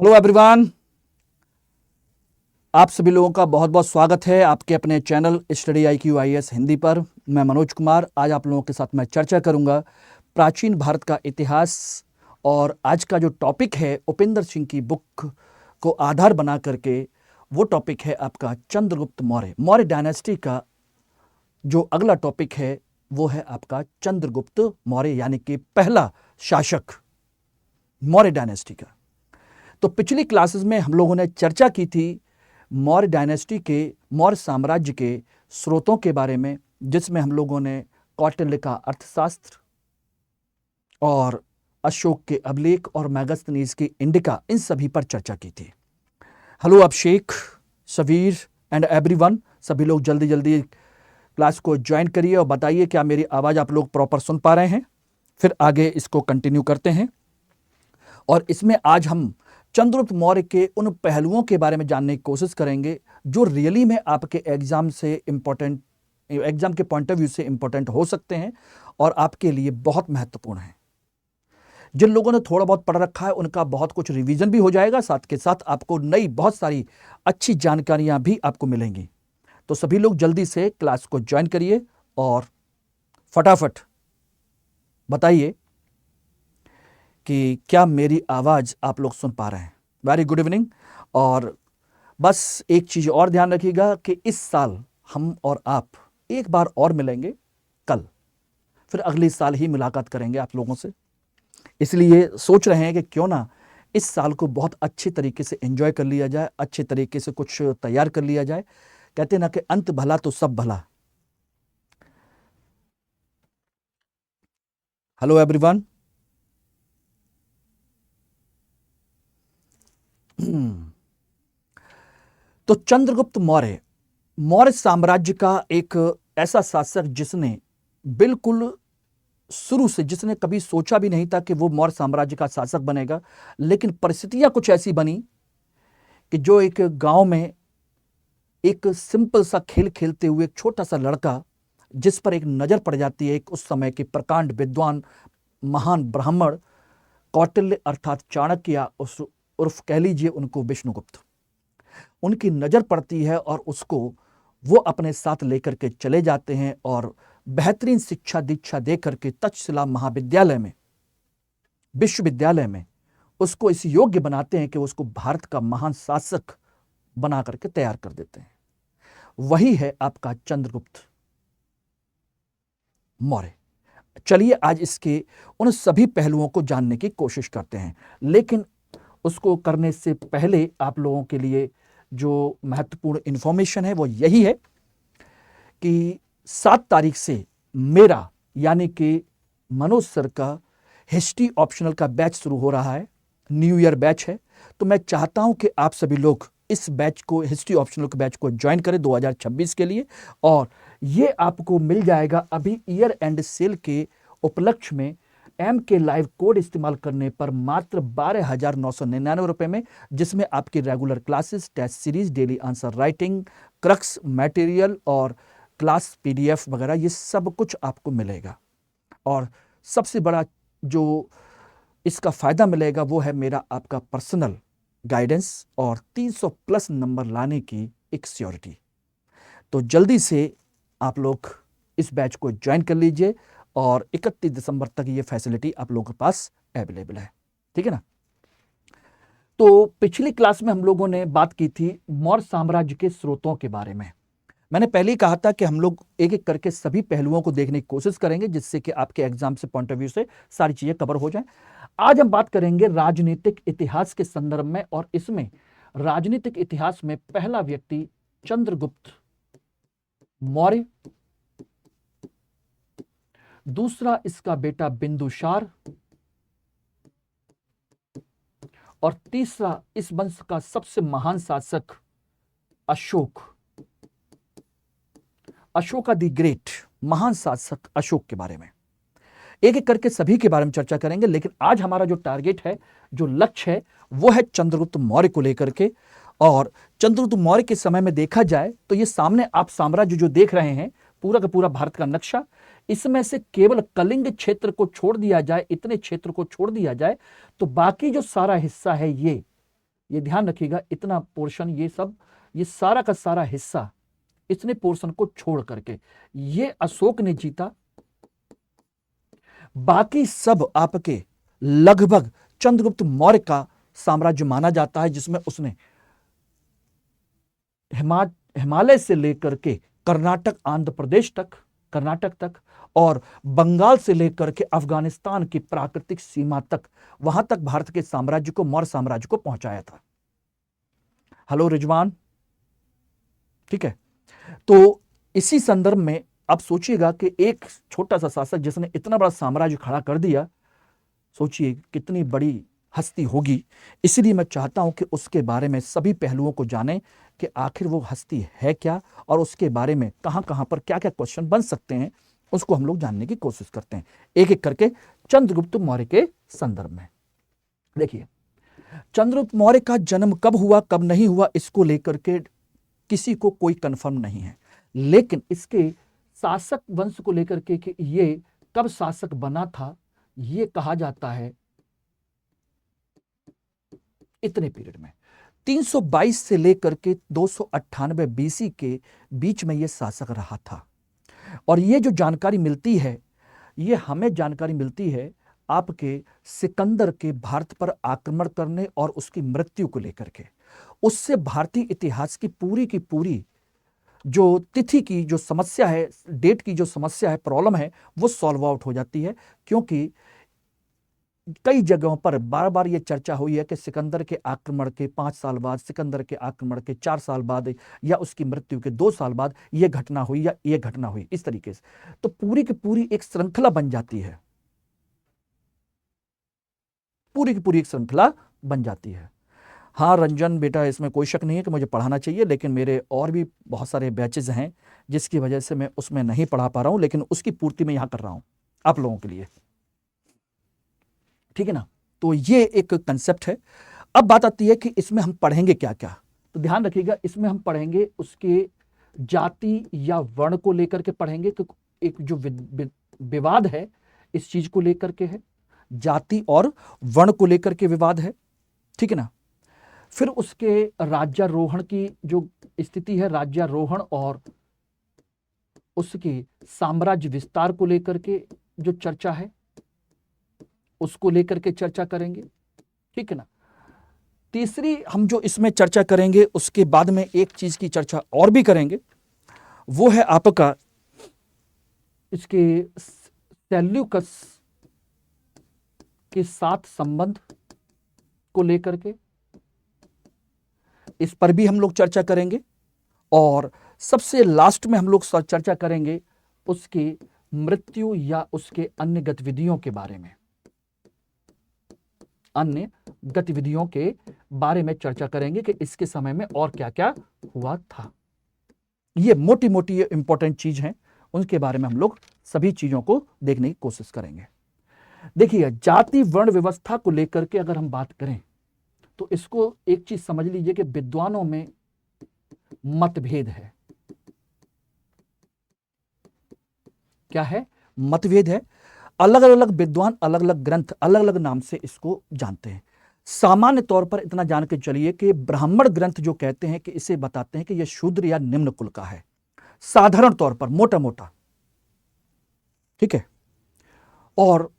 Hello everyone. आप सभी लोगों का बहुत बहुत स्वागत है आपके अपने channel study IQ IAS Hindi पर। मैं मनोज कुमार आज आप लोगों के साथ मैं चर्चा करूंगा प्राचीन भारत का इतिहास। और आज का जो टॉपिक है उपेंद्र सिंह की बुक को आधार बना करके वो टॉपिक है आपका चंद्रगुप्त मौर्य। मौर्य डायनेस्टी का जो अगला टॉपिक है वो है आपका चंद्रगुप्त मौर्य यानी कि पहला शासक मौर्य डायनेस्टी का। तो पिछली क्लासेस में हम लोगों ने चर्चा की थी मौर्य डायनेस्टी के मौर्य साम्राज्य के स्रोतों के बारे में, जिसमें हम लोगों ने कौटिल्य का अर्थशास्त्र और अशोक के अभिलेख और मैगस्थनीज की इंडिका इन सभी पर चर्चा की थी। Hello Abhishek, Shabbir and everyone, सभी लोग जल्दी जल्दी क्लास को ज्वाइन करिए और बताइए क्या मेरी आवाज़ आप लोग प्रॉपर सुन पा रहे हैं। फिर आगे इसको कंटिन्यू करते हैं और इसमें आज हम चंद्रगुप्त मौर्य के उन पहलुओं के बारे में जानने की कोशिश करेंगे जो रियली में आपके एग्जाम के पॉइंट ऑफ व्यू से इंपॉर्टेंट हो सकते हैं और आपके लिए बहुत महत्वपूर्ण हैं। जिन लोगों ने थोड़ा बहुत पढ़ रखा है उनका बहुत कुछ रिवीजन भी हो जाएगा, साथ के साथ आपको नई बहुत सारी अच्छी जानकारियां भी आपको मिलेंगी। तो सभी लोग जल्दी से क्लास को ज्वाइन करिए और फटाफट बताइए कि क्या मेरी आवाज़ आप लोग सुन पा रहे हैं। Very good evening. और बस एक चीज़ और ध्यान रखिएगा कि इस साल हम और आप एक बार और मिलेंगे कल, फिर अगले साल ही मुलाकात करेंगे आप लोगों से। इसलिए सोच रहे हैं कि क्यों ना इस साल को बहुत अच्छे तरीके से एंजॉय कर लिया जाए, अच्छे तरीके से कुछ तैयार कर लिया जाए। कहते ना कि अंत भला तो सब भला। Hello everyone. तो चंद्रगुप्त मौर्य मौर्य साम्राज्य का एक ऐसा शासक जिसने बिल्कुल शुरू से, जिसने कभी सोचा भी नहीं था कि वो मौर्य साम्राज्य का शासक बनेगा, लेकिन परिस्थितियां कुछ ऐसी बनी कि जो एक गांव में एक सिंपल सा खेल खेलते हुए एक छोटा सा लड़का जिस पर एक नजर पड़ जाती है एक उस समय के प्रकांड विद्वान महान ब्राह्मण कौटिल्य अर्थात चाणक्य उर्फ कह लीजिए उनको विष्णुगुप्त, उनकी नजर पड़ती है और उसको वो अपने साथ लेकर के चले जाते हैं और बेहतरीन शिक्षा दीक्षा दे करके तक्षशिला महाविद्यालय में, विश्वविद्यालय में उसको इस योग्य बनाते हैं कि उसको भारत का महान शासक बना करके तैयार कर देते हैं। वही है आपका चंद्रगुप्त मौर्य। चलिए आज इसके उन सभी पहलुओं को जानने की कोशिश करते हैं, लेकिन उसको करने से पहले आप लोगों के लिए जो महत्वपूर्ण इंफॉर्मेशन है वो यही है कि 7 तारीख से मेरा यानी कि मनोज सर का हिस्ट्री ऑप्शनल का बैच शुरू हो रहा है। न्यू ईयर बैच है, तो मैं चाहता हूं कि आप सभी लोग इस बैच को, हिस्ट्री ऑप्शनल के बैच को ज्वाइन करें 2026 के लिए। और ये आपको मिल जाएगा अभी ईयर एंड सेल के उपलक्ष्य में MK लाइव कोड इस्तेमाल करने पर मात्र 12,999 रुपए में, जिसमें आपकी regular classes, test series, daily answer writing, crux material और क्लास PDF वगैरह ये सब कुछ आपको मिलेगा। और सबसे बड़ा जो इसका फायदा मिलेगा वो है मेरा आपका पर्सनल गाइडेंस और 300+ नंबर लाने की एक श्योरिटी। तो जल्दी से आप लोग इस बैच को ज्वाइन कर लीजिए और 31 दिसंबर तक ये फैसिलिटी आप लोगों के पास अवेलेबल है, ठीक है ना। तो पिछली क्लास में हम लोगों ने बात की थी मौर्य साम्राज्य के स्रोतों के बारे में। मैंने पहले ही कहा था कि हम लोग एक एक करके सभी पहलुओं को देखने की कोशिश करेंगे जिससे कि आपके एग्जाम से पॉइंट ऑफ व्यू से सारी चीजें कवर हो जाएं। आज हम बात करेंगे राजनीतिक इतिहास के संदर्भ में, और इसमें राजनीतिक इतिहास में पहला व्यक्ति चंद्रगुप्त मौर्य, दूसरा इसका बेटा बिंदुसार और तीसरा इस वंश का सबसे महान शासक अशोका द ग्रेट, महान शासक अशोक के बारे में एक एक करके सभी के बारे में चर्चा करेंगे। लेकिन आज हमारा जो टारगेट है, जो लक्ष्य है, वो है चंद्रगुप्त मौर्य को लेकर के। और चंद्रगुप्त मौर्य के समय में देखा जाए तो ये सामने आप साम्राज्य जो देख रहे हैं पूरा का पूरा भारत का नक्शा, इसमें से केवल कलिंग क्षेत्र को छोड़ दिया जाए, इतने क्षेत्र को छोड़ दिया जाए, तो बाकी जो सारा हिस्सा है ये ये ध्यान रखिएगा, इतना पोर्शन, ये सारा का सारा हिस्सा इतने पोर्शन को छोड़ करके ये अशोक ने जीता। बाकी सब आपके लगभग चंद्रगुप्त मौर्य का साम्राज्य माना जाता है, जिसमें उसने हिमालय से लेकर के कर्नाटक, आंध्र प्रदेश तक, कर्नाटक तक, और बंगाल से लेकर के अफगानिस्तान की प्राकृतिक सीमा तक, वहां तक भारत के साम्राज्य को, मौर्य साम्राज्य को पहुंचाया था। हेलो रिजवान, ठीक है। तो इसी संदर्भ में अब सोचिएगा कि एक छोटा सा शासक जिसने इतना बड़ा साम्राज्य खड़ा कर दिया, सोचिए कितनी बड़ी हस्ती होगी। इसलिए मैं चाहता हूं कि उसके बारे में सभी पहलुओं को जानें कि आखिर वो हस्ती है क्या, और उसके बारे में कहां कहां पर क्या क्या क्वेश्चन बन सकते हैं, उसको हम लोग जानने की कोशिश करते हैं एक एक करके चंद्रगुप्त मौर्य के संदर्भ में। देखिए, चंद्रगुप्त मौर्य का जन्म कब हुआ, कब नहीं हुआ, इसको लेकर के किसी को कोई कंफर्म नहीं है, लेकिन इसके शासक वंश को लेकर के कि ये कब शासक बना था, ये कहा जाता है इतने पीरियड में 322 से लेकर के 298 बीसी के बीच में ये शासक रहा था। और ये जो जानकारी मिलती है, ये हमें जानकारी मिलती है आपके सिकंदर के भारत पर आक्रमण करने और उसकी मृत्यु को लेकर के। उससे भारतीय इतिहास की पूरी जो तिथि की जो समस्या है, डेट की जो समस्या है, प्रॉब्लम है, वो सॉल्व आउट हो जाती है। क्योंकि कई जगहों पर बार बार ये चर्चा हुई है कि सिकंदर के आक्रमण के 5 साल बाद, सिकंदर के आक्रमण के 4 साल बाद, या उसकी मृत्यु के 2 साल बाद ये घटना हुई या ये घटना हुई, इस तरीके से। तो पूरी की पूरी एक श्रृंखला बन जाती है, पूरी की पूरी एक श्रृंखला बन जाती है। हाँ रंजन बेटा, इसमें कोई शक नहीं है कि मुझे पढ़ाना चाहिए, लेकिन मेरे और भी बहुत सारे बैचेज हैं जिसकी वजह से मैं उसमें नहीं पढ़ा पा रहा हूं, लेकिन उसकी पूर्ति मैं यहां कर रहा हूं आप लोगों के लिए, ठीक है ना। तो ये एक कंसेप्ट है। अब बात आती है कि इसमें हम पढ़ेंगे क्या क्या। तो ध्यान रखिएगा, इसमें हम पढ़ेंगे उसके जाति या वर्ण को लेकर के पढ़ेंगे, कि एक जो विवाद है इस चीज को लेकर के है, जाति और वर्ण को लेकर के विवाद है, ठीक है ना। फिर उसके राज्यारोहण की जो स्थिति है, राज्यारोहण और उसके साम्राज्य विस्तार को लेकर के जो चर्चा है, उसको लेकर के चर्चा करेंगे, ठीक है ना। तीसरी हम जो इसमें चर्चा करेंगे, उसके बाद में एक चीज की चर्चा और भी करेंगे, वो है आपका इसके सेल्यूकस के साथ संबंध को लेकर के, इस पर भी हम लोग चर्चा करेंगे। और सबसे लास्ट में हम लोग चर्चा करेंगे उसकी मृत्यु या उसके अन्य गतिविधियों के बारे में, अन्य गतिविधियों के बारे में चर्चा करेंगे कि इसके समय में और क्या क्या हुआ था। ये मोटी मोटी ये इंपॉर्टेंट चीज हैं, उनके बारे में हम लोग सभी चीजों को देखने की कोशिश करेंगे। देखिए, जाति वर्ण व्यवस्था को लेकर के अगर हम बात करें तो इसको एक चीज समझ लीजिए कि विद्वानों में मतभेद है। क्या है? मतभेद है। अलग अलग विद्वान अलग अलग ग्रंथ अलग अलग नाम से इसको जानते हैं। सामान्य तौर पर इतना जान के चलिए कि ब्राह्मण ग्रंथ जो कहते हैं कि इसे बताते हैं कि यह शूद्र या निम्न कुल का है, साधारण तौर पर, मोटा मोटा, ठीक है। और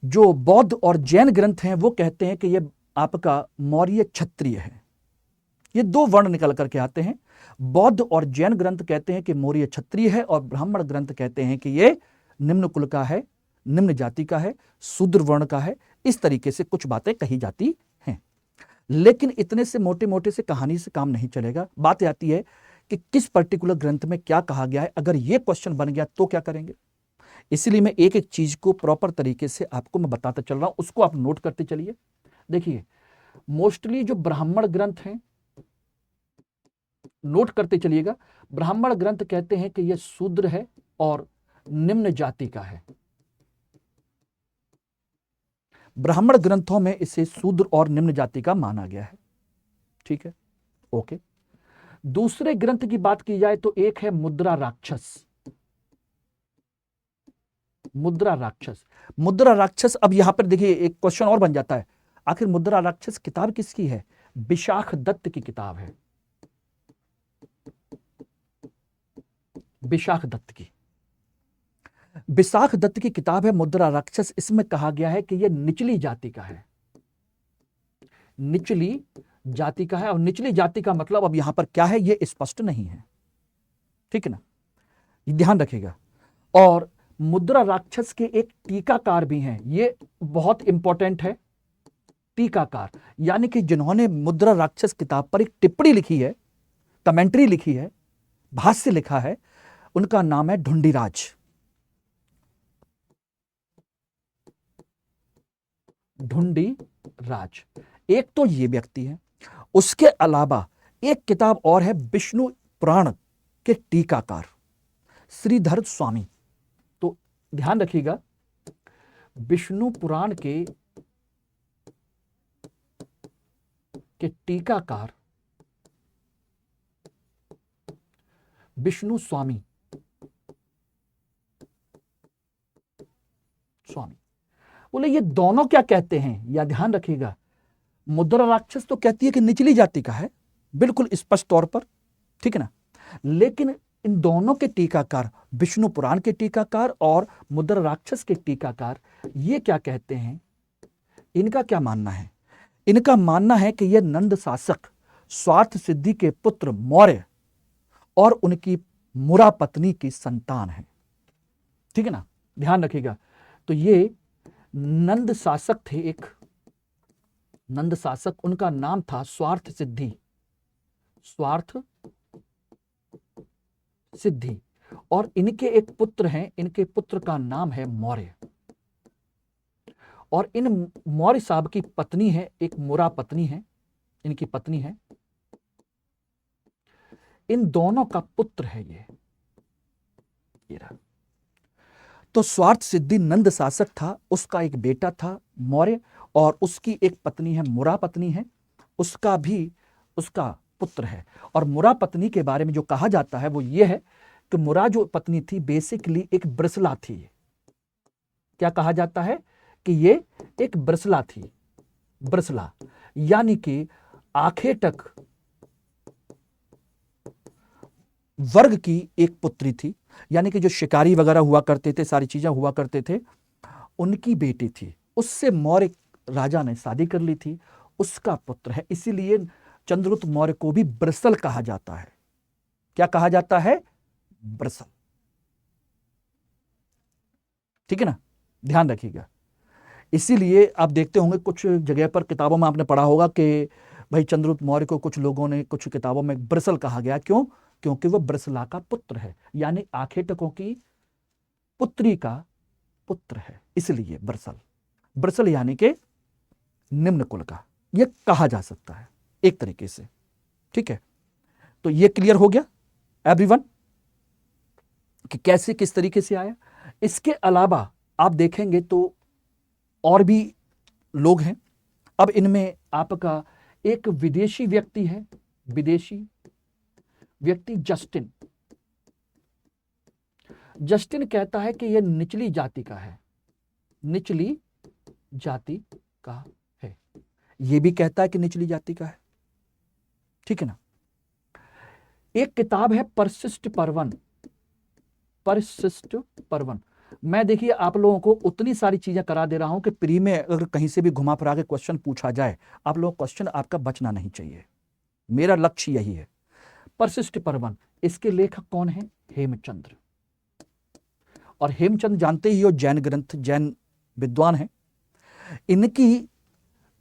जो बौद्ध और जैन ग्रंथ हैं वो कहते हैं कि यह आपका मौर्य क्षत्रिय है। ये दो वर्ण निकल करके आते हैं। बौद्ध और जैन ग्रंथ कहते हैं कि मौर्य क्षत्रिय है, और ब्राह्मण ग्रंथ कहते हैं कि ये निम्न कुल का है, निम्न जाति का है, शूद्र वर्ण का है। इस तरीके से कुछ बातें कही जाती हैं। लेकिन इतने से मोटे मोटे से कहानी से काम नहीं चलेगा। बात आती है कि किस पर्टिकुलर ग्रंथ में क्या कहा गया है। अगर ये क्वेश्चन बन गया तो क्या करेंगे। इसलिए मैं एक एक चीज को प्रॉपर तरीके से आपको मैं बताता चल रहा हूं, उसको आप नोट करते चलिए। देखिए, मोस्टली जो ब्राह्मण ग्रंथ हैं, नोट करते चलिएगा, ब्राह्मण ग्रंथ कहते हैं कि यह शूद्र है और निम्न जाति का है। ब्राह्मण ग्रंथों में इसे शूद्र और निम्न जाति का माना गया है, ठीक है, ओके। दूसरे ग्रंथ की बात की जाए तो एक है मुद्रा राक्षस। मुद्रा राक्षस, मुद्रा राक्षस। अब यहां पर देखिए एक क्वेश्चन और बन जाता है, आखिर मुद्रा राक्षस किताब किसकी है? विशाख दत्त की किताब है, विशाख दत्त की। विशाख दत्त की किताब है मुद्रा राक्षस। इसमें कहा गया है कि यह निचली जाति का है, निचली जाति का है। और निचली जाति का मतलब अब यहां पर क्या है यह स्पष्ट नहीं है, ठीक है ना, ध्यान रखिएगा। और मुद्रा राक्षस के एक टीकाकार भी हैं, ये बहुत इंपॉर्टेंट है। टीकाकार यानी कि जिन्होंने मुद्रा राक्षस किताब पर एक टिप्पणी लिखी है, कमेंट्री लिखी है, भाष्य लिखा है, उनका नाम है ढुंढीराज। ढुंढीराज एक तो ये व्यक्ति है। उसके अलावा एक किताब और है विष्णु पुराण के टीकाकार श्रीधर स्वामी। तो ध्यान रखिएगा, विष्णु पुराण के टीकाकार विष्णु स्वामी बोले ये दोनों क्या कहते हैं, या ध्यान रखिएगा, मुद्रा राक्षस तो कहती है कि निचली जाति का है, बिल्कुल स्पष्ट तौर पर, ठीक है ना। लेकिन इन दोनों के टीकाकार, विष्णु पुराण के टीकाकार और मुद्रा राक्षस के टीकाकार, ये क्या कहते हैं, इनका क्या मानना है? इनका मानना है कि यह नंद शासक स्वार्थ सिद्धि के पुत्र मौर्य और उनकी मुरा पत्नी की संतान है, ठीक है ना, ध्यान रखिएगा। तो ये नंद शासक थे, एक नंद शासक, उनका नाम था स्वार्थ सिद्धि, स्वार्थ सिद्धि। और इनके एक पुत्र हैं, इनके पुत्र का नाम है मौर्य। और इन मौर्य साहब की पत्नी है, एक मुरा पत्नी है, इनकी पत्नी है। इन दोनों का पुत्र है ये रहा। तो स्वार्थ सिद्धि नंद शासक था, उसका एक बेटा था मौर्य, और उसकी एक पत्नी है, मुरा पत्नी है, उसका भी उसका पुत्र है। और मुरा पत्नी के बारे में जो कहा जाता है वो ये है कि मुरा जो पत्नी थी बेसिकली एक ब्रसला थी। क्या कहा जाता है कि ये एक ब्रसला थी, ब्रसला यानी कि आखेटक वर्ग की एक पुत्री थी, यानी कि जो शिकारी वगैरह हुआ करते थे, सारी चीजें हुआ करते थे, उनकी बेटी थी। उससे मौर्य राजा ने शादी कर ली थी, उसका पुत्र है। इसीलिए चंद्रगुप्त मौर्य को भी ब्रसल कहा जाता है। क्या कहा जाता है? ब्रसल, ठीक है ना, ध्यान रखिएगा। इसीलिए आप देखते होंगे कुछ जगह पर किताबों में आपने पढ़ा होगा कि भाई चंद्रगुप्त मौर्य को कुछ लोगों ने, कुछ किताबों में ब्रसल कहा गया। क्यों? क्योंकि वह ब्रसला का पुत्र है, यानी आखेटकों की पुत्री का पुत्र है, इसलिए ब्रसल। ब्रसल यानी कि निम्न कुल का, यह कहा जा सकता है एक तरीके से, ठीक है। तो यह क्लियर हो गया एवरीवन कि कैसे, किस तरीके से आया। इसके अलावा आप देखेंगे तो और भी लोग हैं। अब इनमें आपका एक विदेशी व्यक्ति है, विदेशी व्यक्ति जस्टिन। जस्टिन कहता है कि यह निचली जाति का है, निचली जाति का है। यह भी कहता है कि निचली जाति का है, ठीक है ना। एक किताब है परसिस्ट पर्वन, परसिस्ट पर्वन। मैं देखिए आप लोगों को उतनी सारी चीजें करा दे रहा हूं कि प्री में अगर कहीं से भी घुमा फिरा के क्वेश्चन पूछा जाए, आप लोग क्वेश्चन आपका बचना नहीं चाहिए, मेरा लक्ष्य यही है। परसिस्ट पर्वन, इसके लेखक कौन है? हेमचंद्र। और हेमचंद्र जानते ही हो जैन ग्रंथ, जैन विद्वान है।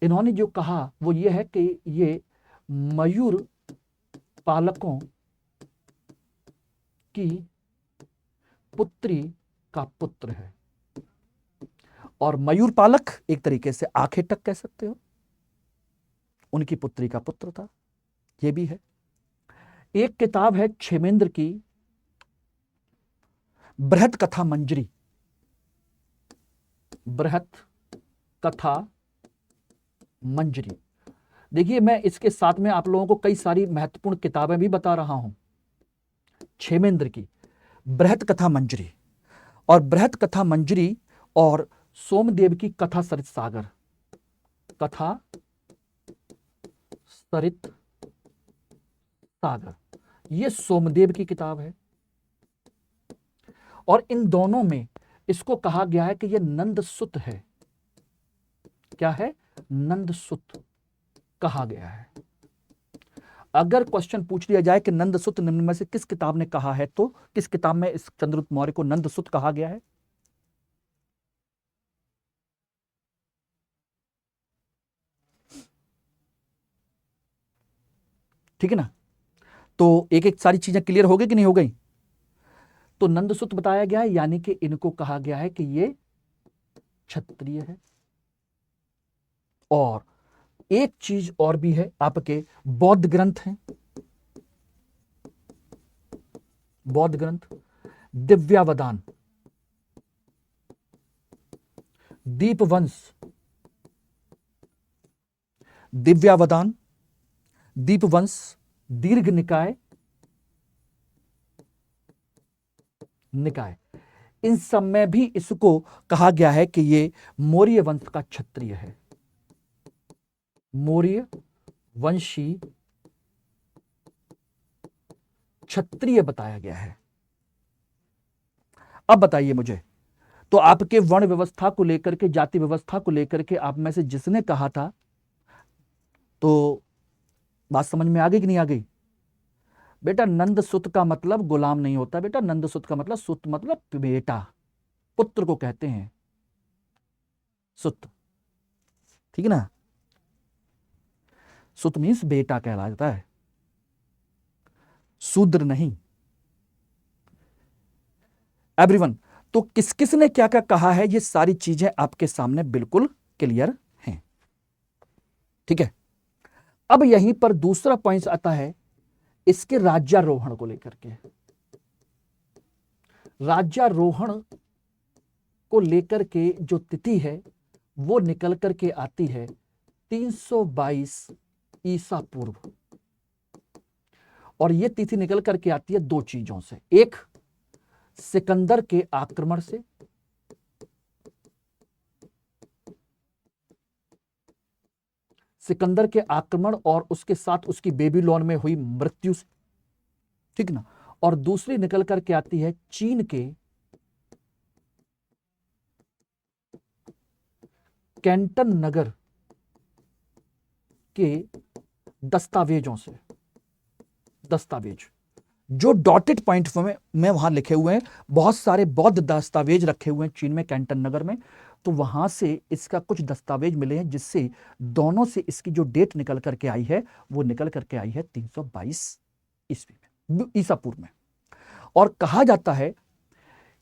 इन्होंने जो कहा वो ये है कि ये मयूर पालकों की पुत्री का पुत्र है। और मयूर पालक एक तरीके से आखेटक कह सकते हो, उनकी पुत्री का पुत्र था, यह भी है। एक किताब है क्षेमेंद्र की बृहत कथा मंजरी, बृहत कथा मंजरी। देखिए मैं इसके साथ में आप लोगों को कई सारी महत्वपूर्ण किताबें भी बता रहा हूं। क्षेमेंद्र की बृहत कथा मंजरी, और बृहत कथा मंजरी और सोमदेव की कथा सरित सागर, कथा सरित सागर, ये सोमदेव की किताब है। और इन दोनों में इसको कहा गया है कि ये नंद सुत है। क्या है? नंद सुत कहा गया है। अगर क्वेश्चन पूछ लिया जाए कि नंद सुत निम्न में से किस किताब ने कहा है, तो किस किताब में इस चंद्रगुप्त मौर्य को नंद सुत कहा गया है? ठीक है ना? तो एक एक सारी चीजें क्लियर हो गई कि नहीं हो गई? तो नंदसुत बताया गया है, यानी कि इनको कहा गया है कि ये क्षत्रिय है। और एक चीज और भी है, आपके बौद्ध ग्रंथ हैं, बौद्ध ग्रंथ, दिव्यावदान, दीपवंश, दिव्यावदान, दीपवंश, दीर्घ निकाय, निकाय, इन सब में भी इसको कहा गया है कि ये मौर्य वंश का क्षत्रिय है। मौर्य वंशी क्षत्रिय बताया गया है। अब बताइए मुझे, तो आपके वर्ण व्यवस्था को लेकर के, जाति व्यवस्था को लेकर के आप में से जिसने कहा था, तो बात समझ में आ गई कि नहीं आ गई? बेटा नंद सुत का मतलब गुलाम नहीं होता बेटा, नंद सुत का मतलब, सुत मतलब बेटा, पुत्र को कहते हैं सुत। ठीक है ना? सुत मीन्स बेटा कहलाता है, शूद्र नहीं। एवरीवन, तो किस किस ने क्या क्या कहा है, ये सारी चीजें आपके सामने बिल्कुल क्लियर हैं। ठीक है, अब यहीं पर दूसरा पॉइंट आता है इसके राज्यारोहण को लेकर के। राज्यारोहण को लेकर के जो तिथि है वो निकल करके आती है 322 ईसा पूर्व। और यह तिथि निकल करके आती है दो चीजों से, एक सिकंदर के आक्रमण से, सिकंदर के आक्रमण और उसके साथ उसकी बेबीलोन में हुई मृत्यु से। ठीक ना? और दूसरी निकल करके आती है चीन के कैंटन नगर के दस्तावेजों से। दस्तावेज जो डॉटेड पॉइंट में वहां लिखे हुए हैं, बहुत सारे बौद्ध दस्तावेज रखे हुए हैं चीन में, कैंटन नगर में। तो वहां से इसका कुछ दस्तावेज मिले हैं, जिससे दोनों से इसकी जो डेट निकल करके आई है वो निकल करके आई है 322 ईस्वी में, ईसा पूर्व में। और कहा जाता है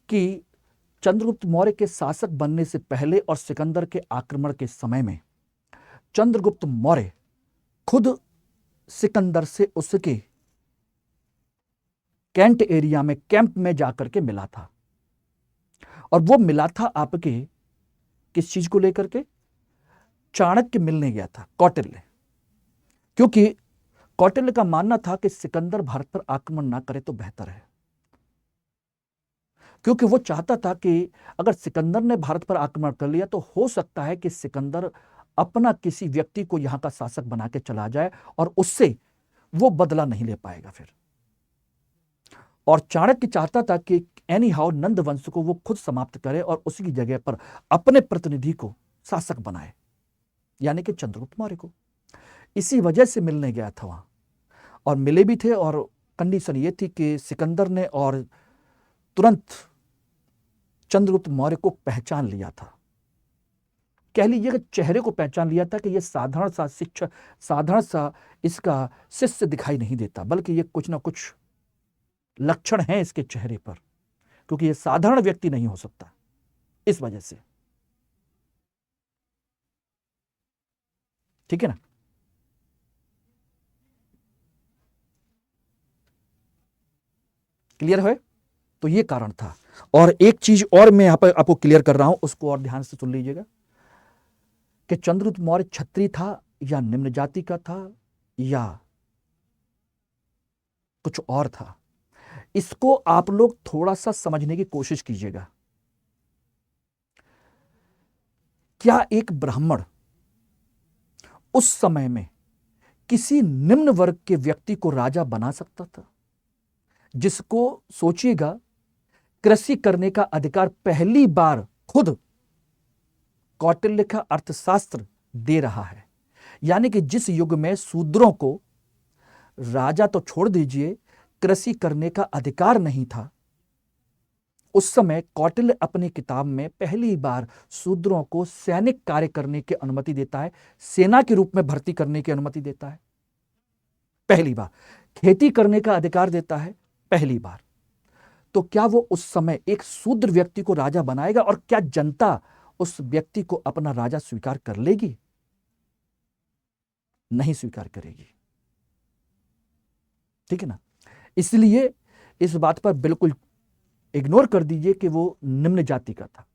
कि चंद्रगुप्त मौर्य के शासक बनने से पहले और सिकंदर के आक्रमण के समय में चंद्रगुप्त मौर्य खुद सिकंदर से उसके कैंट एरिया में, कैंप में जाकर के मिला था। और वो मिला था आपके किस चीज को लेकर के? चाणक्य मिलने गया था, कौटिल्य। क्योंकि कौटिल्य का मानना था कि सिकंदर भारत पर आक्रमण ना करे तो बेहतर है, क्योंकि वो चाहता था कि अगर सिकंदर ने भारत पर आक्रमण कर लिया तो हो सकता है कि सिकंदर अपना किसी व्यक्ति को यहां का शासक बना के चला जाए और उससे वो बदला नहीं ले पाएगा फिर। और चाणक्य चाहता था कि एनी हाउ नंद वंश को वो खुद समाप्त करे और उसी की जगह पर अपने प्रतिनिधि को शासक बनाए, यानी कि चंद्रगुप्त मौर्य को। इसी वजह से मिलने गया था वहां, और मिले भी थे। और कंडीशन ये थी कि सिकंदर ने और तुरंत चंद्रगुप्त मौर्य को पहचान लिया था। कह लीजिए कि चेहरे को पहचान लिया था कि यह साधारण सा शिक्षक, साधारण सा इसका शिष्य दिखाई नहीं देता, बल्कि ये कुछ ना कुछ लक्षण हैं इसके चेहरे पर, क्योंकि यह साधारण व्यक्ति नहीं हो सकता। इस वजह से, ठीक है ना? क्लियर है? तो ये कारण था। और एक चीज और मैं यहां पर आपको क्लियर कर रहा हूं, उसको और ध्यान से सुन लीजिएगा कि चंद्रगुप्त मौर्य क्षत्रिय था या निम्न जाति का था या कुछ और था, इसको आप लोग थोड़ा सा समझने की कोशिश कीजिएगा। क्या एक ब्राह्मण उस समय में किसी निम्न वर्ग के व्यक्ति को राजा बना सकता था, जिसको सोचिएगा कृषि करने का अधिकार पहली बार खुद कौटिल्य का अर्थशास्त्र दे रहा है। यानी कि जिस युग में शूद्रों को राजा तो छोड़ दीजिए, कृषि करने का अधिकार नहीं था, उस समय कौटिल्य अपनी किताब में पहली बार शूद्रों को सैनिक कार्य करने की अनुमति देता है, सेना के रूप में भर्ती करने की अनुमति देता है पहली बार, खेती करने का अधिकार देता है पहली बार। तो क्या वो उस समय एक शूद्र व्यक्ति को राजा बनाएगा, और क्या जनता उस व्यक्ति को अपना राजा स्वीकार कर लेगी? नहीं स्वीकार करेगी। ठीक है ना? इसलिए इस बात पर बिल्कुल इग्नोर कर दीजिए कि वो निम्न जाति का था,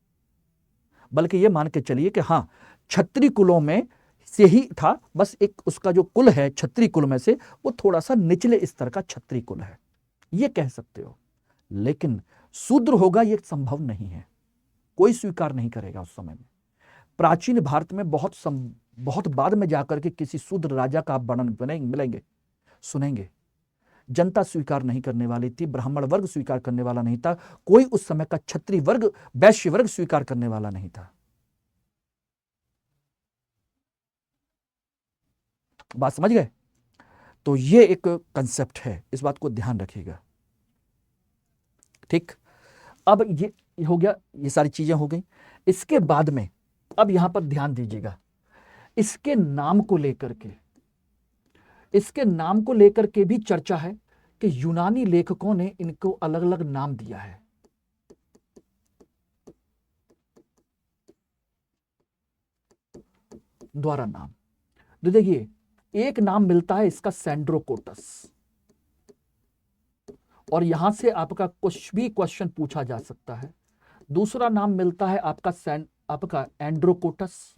बल्कि ये मान के चलिए कि हाँ, क्षत्रिय कुलों में से ही था, बस एक उसका जो कुल है क्षत्रिय कुल में से, वो थोड़ा सा निचले स्तर का क्षत्रिय कुल है, ये कह सकते हो। लेकिन शूद्र होगा ये संभव नहीं है, कोई स्वीकार नहीं करेगा उस समय में। प्राचीन भारत में बहुत बाद में जाकर के किसी शूद्र राजा का आप वर्णन मिलेंगे, सुनेंगे। जनता स्वीकार नहीं करने वाली थी, ब्राह्मण वर्ग स्वीकार करने वाला नहीं था, कोई उस समय का क्षत्रिय वर्ग, वैश्य वर्ग स्वीकार करने वाला नहीं था। बात समझ गए? तो ये एक कंसेप्ट है, इस बात को ध्यान रखिएगा। ठीक, अब ये हो गया, ये सारी चीजें हो गई। इसके बाद में अब यहां पर ध्यान दीजिएगा, इसके नाम को लेकर के भी चर्चा है कि यूनानी लेखकों ने इनको अलग अलग नाम दिया है। द्वारा नाम तो देखिए, एक नाम मिलता है इसका सैंड्रोकोटस, और यहां से आपका कुछ भी क्वेश्चन पूछा जा सकता है। दूसरा नाम मिलता है आपका एंड्रोकोटस।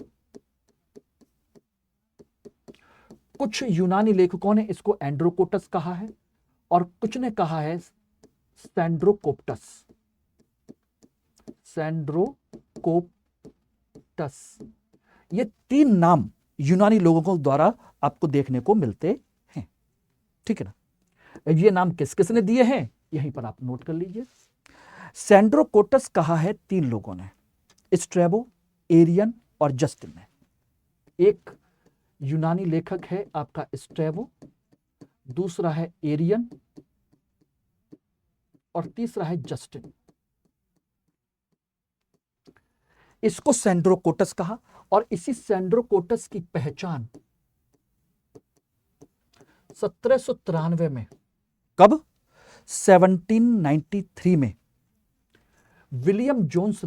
कुछ यूनानी लेखकों ने इसको एंड्रोकोटस कहा है, और कुछ ने कहा है सैंड्रोकोप्टस। ये तीन नाम यूनानी लोगों द्वारा आपको देखने को मिलते हैं। ठीक है ना? ये नाम किस किस ने दिए हैं यहीं पर आप नोट कर लीजिए। सैंड्रोकोटस कहा है तीन लोगों ने, स्ट्रैबो, एरियन और जस्टिन ने। एक यूनानी लेखक है आपका स्ट्रैबो, दूसरा है एरियन, और तीसरा है जस्टिन। इसको सैंड्रोकोटस कहा, और इसी सैंड्रोकोटस की पहचान 1793 में, कब? 1793 में विलियम जोन्स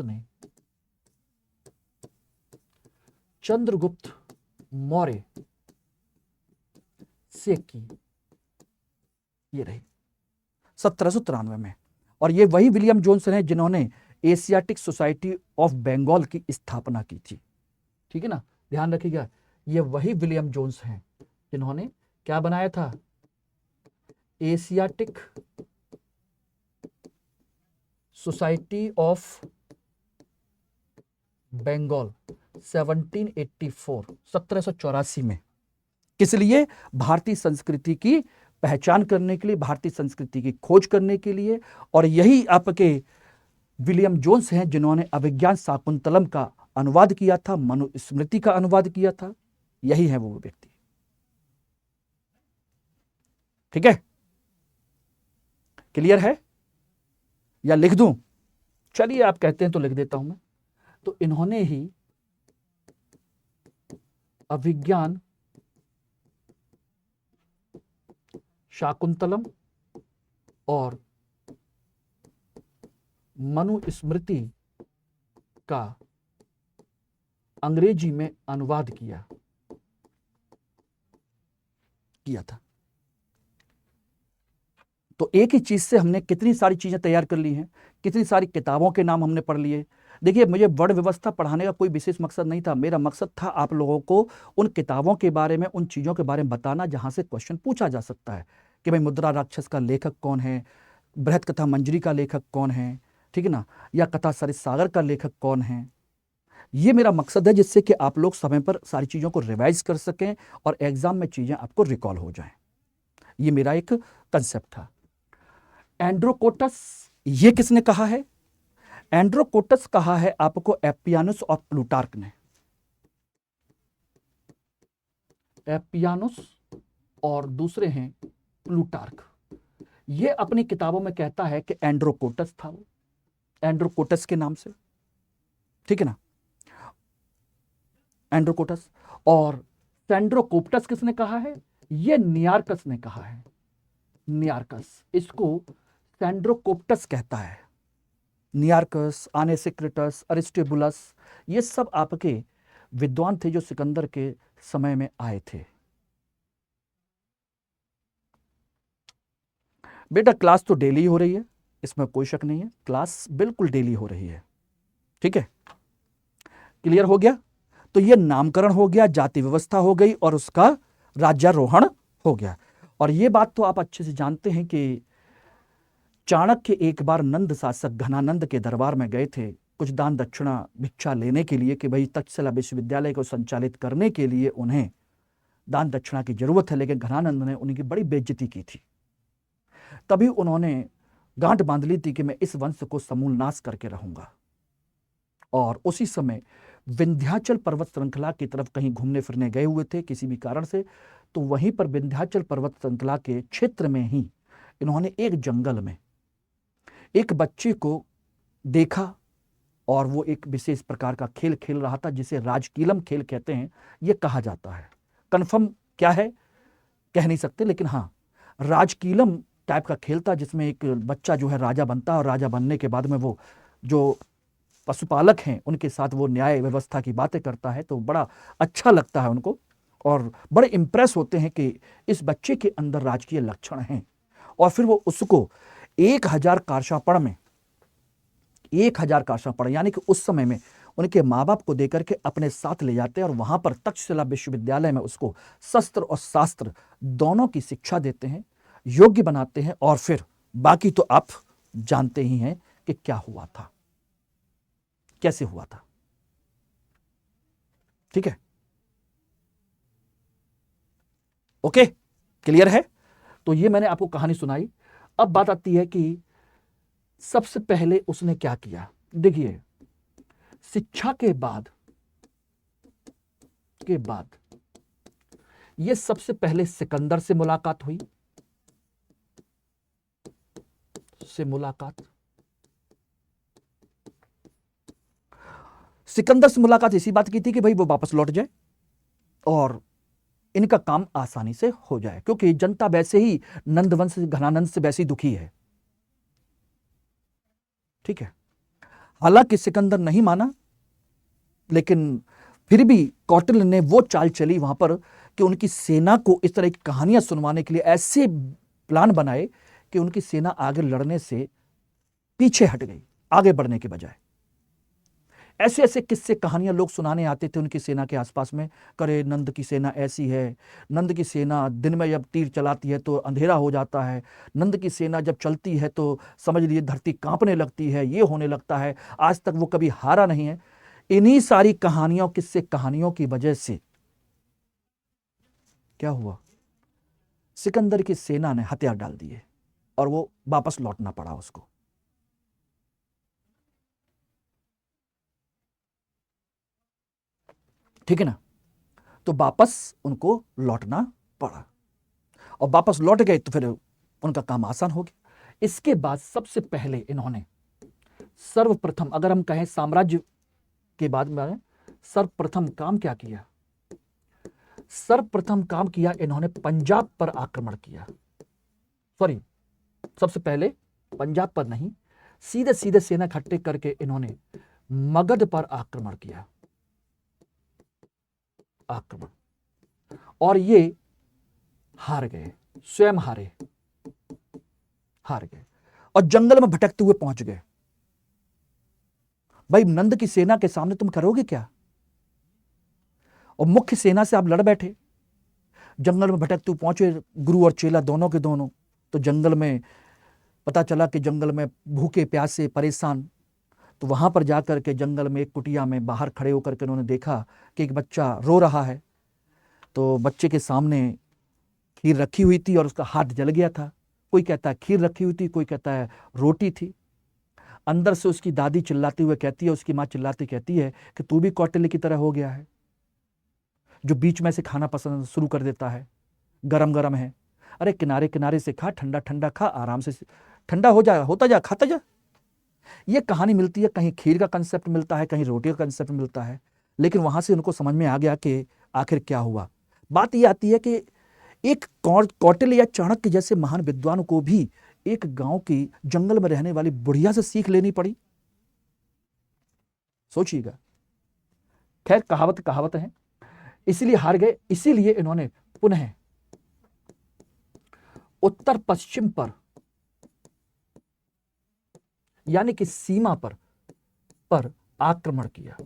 ने चंद्रगुप्त मौर्य से की। ये रही 1793 में, और ये वही विलियम जोन्स हैं जिन्होंने एशियाटिक सोसाइटी ऑफ बंगाल की स्थापना की थी। ठीक है ना? ध्यान रखिएगा, ये वही विलियम जोन्स हैं जिन्होंने क्या बनाया था? एशियाटिक सोसाइटी ऑफ बंगाल 1784 में। किस लिए? भारतीय संस्कृति की पहचान करने के लिए, भारतीय संस्कृति की खोज करने के लिए। और यही आपके विलियम जोन्स हैं जिन्होंने अभिज्ञान शाकुंतलम का अनुवाद किया था, मनुस्मृति का अनुवाद किया था। यही है वो व्यक्ति। ठीक है? क्लियर है या लिख दूं? चलिए, आप कहते हैं तो लिख देता हूं मैं। तो इन्होंने ही अभिज्ञान शाकुंतलम और मनुस्मृति का अंग्रेजी में अनुवाद किया था। तो एक ही चीज से हमने कितनी सारी चीजें तैयार कर ली हैं, कितनी सारी किताबों के नाम हमने पढ़ लिए। देखिए, मुझे वर्ण व्यवस्था पढ़ाने का कोई विशेष मकसद नहीं था। मेरा मकसद था आप लोगों को उन किताबों के बारे में, उन चीज़ों के बारे में बताना जहाँ से क्वेश्चन पूछा जा सकता है कि भाई मुद्रा राक्षस का लेखक कौन है, बृहत कथा मंजरी का लेखक कौन है, ठीक है ना, या कथा सरित सागर का लेखक कौन है। ये मेरा मकसद है, जिससे कि आप लोग समय पर सारी चीज़ों को रिवाइज कर सकें और एग्जाम में चीज़ें आपको रिकॉल हो जाएं। ये मेरा एक कंसेप्ट था। एंड्रोकोटस, ये किसने कहा है? एंड्रोकोटस कहा है आपको एपियानुस और प्लूटार्क ने। एपियानुस और दूसरे हैं प्लूटार्क। ये अपनी किताबों में कहता है कि एंड्रोकोटस था वो, एंड्रोकोटस के नाम से, ठीक है ना, एंड्रोकोटस। और सेंड्रोकोप्टस किसने कहा है? ये नियार्कस ने कहा है, नियार्कस। इसको सेंड्रोकोप्टस कहता है। नियार्कस, आनेसिक्रिटस, अरिस्टोबुलस, ये सब आपके विद्वान थे जो सिकंदर के समय में आए थे। बेटा क्लास तो डेली हो रही है, इसमें कोई शक नहीं है, क्लास बिल्कुल डेली हो रही है, ठीक है, क्लियर हो गया? तो ये नामकरण हो गया, जाति व्यवस्था हो गई और उसका राज्यारोहण हो गया। और ये बात तो आप अच्छे से जानते हैं कि चाणक्य एक बार नंद शासक घनानंद के दरबार में गए थे कुछ दान दक्षिणा भिक्षा लेने के लिए कि भाई तक्षशिला विश्वविद्यालय को संचालित करने के लिए उन्हें दान दक्षिणा की जरूरत है, लेकिन घनानंद ने उनकी बड़ी बेइज्जती की थी। तभी उन्होंने गांठ बांध ली थी कि मैं इस वंश को समूल नाश करके रहूंगा। और उसी समय विंध्याचल पर्वत श्रृंखला की तरफ कहीं घूमने फिरने गए हुए थे किसी भी कारण से, तो वहीं पर विंध्याचल पर्वत श्रृंखला के क्षेत्र में ही इन्होंने एक जंगल में एक बच्चे को देखा और वो एक विशेष प्रकार का खेल खेल रहा था जिसे राजकीलम खेल कहते हैं, ये कहा जाता है। कंफर्म क्या है कह नहीं सकते, लेकिन हाँ राजकीलम टाइप का खेल था जिसमें एक बच्चा जो है राजा बनता है और राजा बनने के बाद में वो जो पशुपालक हैं उनके साथ वो न्याय व्यवस्था की बातें करता है, तो बड़ा अच्छा लगता है उनको और बड़े इंप्रेस होते हैं कि इस बच्चे के अंदर राजकीय लक्षण हैं। और फिर वो उसको 1000 कारशापण में, 1000 कारशापण यानी कि उस समय में उनके माँ बाप को देकर के अपने साथ ले जाते हैं और वहां पर तक्षशिला विश्वविद्यालय में उसको शस्त्र और शास्त्र दोनों की शिक्षा देते हैं, योग्य बनाते हैं। और फिर बाकी तो आप जानते ही हैं कि क्या हुआ था, कैसे हुआ था, ठीक है, ओके, क्लियर है? तो ये मैंने आपको कहानी सुनाई। अब बात आती है कि सबसे पहले उसने क्या किया। देखिए, शिक्षा के बाद ये सबसे पहले सिकंदर से मुलाकात हुई, सिकंदर से मुलाकात इसी बात की थी कि भाई वो वापस लौट जाए और इनका काम आसानी से हो जाए, क्योंकि जनता वैसे ही नंदवंश घनानंद से वैसे ही दुखी है, ठीक है। हालांकि सिकंदर नहीं माना, लेकिन फिर भी कौटिल्य ने वो चाल चली वहां पर कि उनकी सेना को इस तरह की कहानियां सुनवाने के लिए ऐसे प्लान बनाए कि उनकी सेना आगे लड़ने से पीछे हट गई, आगे बढ़ने के बजाय। ऐसे ऐसे किस्से कहानियां लोग सुनाने आते थे उनकी सेना के आसपास में, करे नंद की सेना ऐसी है, नंद की सेना दिन में जब तीर चलाती है तो अंधेरा हो जाता है, नंद की सेना जब चलती है तो समझ लीजिए धरती कांपने लगती है, ये होने लगता है, आज तक वो कभी हारा नहीं है। इन्हीं सारी कहानियों, किस्से कहानियों की वजह से क्या हुआ, सिकंदर की सेना ने हथियार डाल दिए और वो वापस लौटना पड़ा उसको। ठीक है ना, तो वापस उनको लौटना पड़ा और वापस लौट गए तो फिर उनका काम आसान हो गया। इसके बाद सबसे पहले इन्होंने सर्वप्रथम, अगर हम कहें साम्राज्य के बाद में, सर्वप्रथम काम क्या किया, सर्वप्रथम काम किया इन्होंने पंजाब पर आक्रमण किया। सॉरी, सबसे पहले पंजाब पर नहीं, सीधे सीधे सेना इकट्ठे करके इन्होंने मगध पर आक्रमण किया, और ये हार गए, स्वयं हार गए और जंगल में भटकते हुए पहुंच गए। भाई नंद की सेना के सामने तुम करोगे क्या, और मुख्य सेना से आप लड़ बैठे, जंगल में भटकते हुए पहुंचे गुरु और चेला दोनों के दोनों। तो जंगल में पता चला कि जंगल में भूखे प्यासे परेशान तो वहां पर जाकर के जंगल में एक कुटिया में बाहर खड़े होकर के उन्होंने देखा कि एक बच्चा रो रहा है। तो बच्चे के सामने खीर रखी हुई थी और उसका हाथ जल गया था। कोई कहता है खीर रखी हुई थी, कोई कहता है रोटी थी। अंदर से उसकी दादी चिल्लाती हुए कहती है, उसकी माँ चिल्लाती कहती है कि तू भी कौटिल्य की तरह हो गया है, जो बीच में से खाना पसंद शुरू कर देता है, गरम गरम है। अरे किनारे किनारे से खा, ठंडा ठंडा खा, आराम से ठंडा हो जा, होता जा, खाता जा। ये कहानी मिलती है, कहीं खीर का कंसेप्ट मिलता है, कहीं रोटी का कंसेप्ट मिलता है, लेकिन वहां से उनको समझ में आ गया कि आखिर क्या हुआ। बात यह आती है कि एक कौटिल्य या चाणक्य जैसे महान विद्वान को भी एक गांव की जंगल में रहने वाली बुढ़िया से सीख लेनी पड़ी। सोचिएगा। खैर, कहावत कहावत है, इसीलिए हार गए। इसीलिए इन्होंने पुनः उत्तर पश्चिम पर, यानी कि सीमा पर आक्रमण किया।